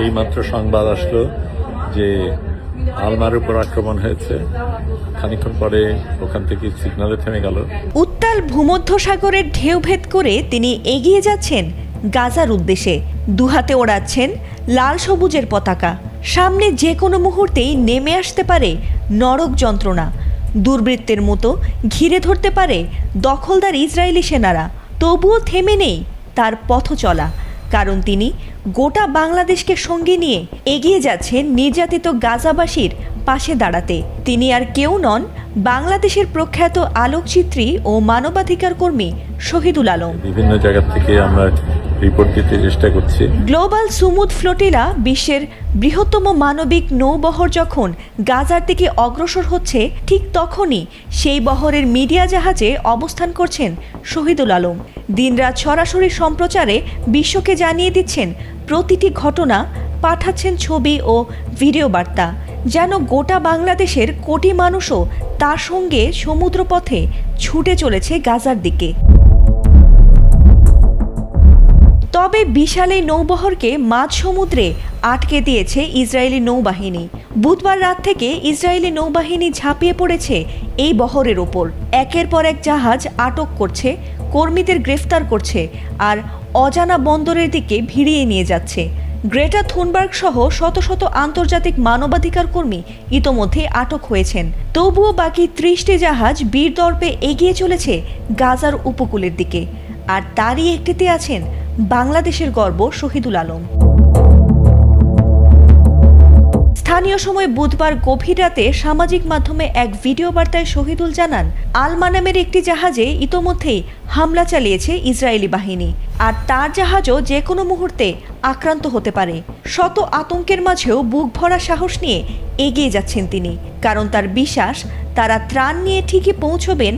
এইমাত্র সংবাদ আসলো যে আলমার উপর আক্রমণ হয়েছে। খানিকক্ষণ পরে ওখান থেকে সিগন্যালে থেমে গেল। উত্তাল ভূমধ্যসাগরের ঢেউ ভেদ করে তিনি এগিয়ে যাচ্ছেন গাজার উদ্দেশ্যে। দুহাতে ওড়াচ্ছেন লাল সবুজের পতাকা। সামনে যে কোনো মুহূর্তেই নেমে আসতে পারে নরক যন্ত্রণা। দুর্বৃত্তের মতো ঘিরে ধরতে পারে দখলদার ইসরায়েলি সেনারা। তবুও থেমে নেই তার পথ চলা, কারণ তিনি গোটা বাংলাদেশকে সঙ্গে নিয়ে এগিয়ে যাচ্ছেন নির্যাতিত গাজাবাসীর পাশে দাঁড়াতে। তিনি আর কেউ নন, বাংলাদেশের প্রখ্যাত আলোকচিত্রী ও মানবাধিকার কর্মী শহীদুল আলম। বিভিন্ন জায়গা থেকে আমরা রিপোর্ট দিতে চেষ্টা করছি। গ্লোবাল সুমুদ ফ্লোটিলা বিশ্বের বৃহত্তম মানবিক নৌবহর যখন গাজার দিকে অগ্রসর হচ্ছে, ঠিক তখনই সেই বহরের মিডিয়া জাহাজে অবস্থান করছেন শহীদুল আলম। দিনরাত সরাসরি সম্প্রচারে বিশ্বকে জানিয়ে দিচ্ছেন প্রতিটি ঘটনা, পাঠাচ্ছেন ছবি ও ভিডিও বার্তা, যেন গোটা বাংলাদেশের কোটি মানুষও তার সঙ্গে সমুদ্রপথে ছুটে চলেছে গাজার দিকে। তবে বিশাল এই নৌবহরকে মাঝ সমুদ্রে আটকে দিয়েছে ইসরায়েলি নৌবাহিনী। বুধবার রাত থেকে ইসরায়েলি নৌবাহিনী ঝাঁপিয়ে পড়েছে এই বহরের ওপর। একের পর এক জাহাজ আটক করছে, কর্মীদের গ্রেফতার করছে আর অজানা বন্দরের দিকে ভিড়িয়ে নিয়ে যাচ্ছে। গ্রেটা থুনবার্গ সহ শত শত আন্তর্জাতিক মানবাধিকার কর্মী ইতোমধ্যে আটক হয়েছেন। তবুও বাকি 30টি জাহাজ বীরদর্পে এগিয়ে চলেছে গাজার উপকূলের দিকে। আর তারই একটিতে আছেন বাংলাদেশের গর্ব শহীদুল আলম। স্থানীয় সময় বুধবার গভীর রাতে সামাজিক মাধ্যমে এক ভিডিও বার্তায় শহীদুল জানান, আলমা নামের একটি জাহাজে ইতোমধ্যেই হামলা চালিয়েছে ইসরায়েলি বাহিনী, আর তার জাহাজও যে কোনো মুহূর্তে আক্রান্ত হতে পারে। শত আতঙ্কের মাঝেও বুক ভরা সাহস নিয়ে এগিয়ে যাচ্ছেন তিনি, কারণ তার বিশ্বাস তারা ত্রাণ নিয়ে ঠিকই পৌঁছবেন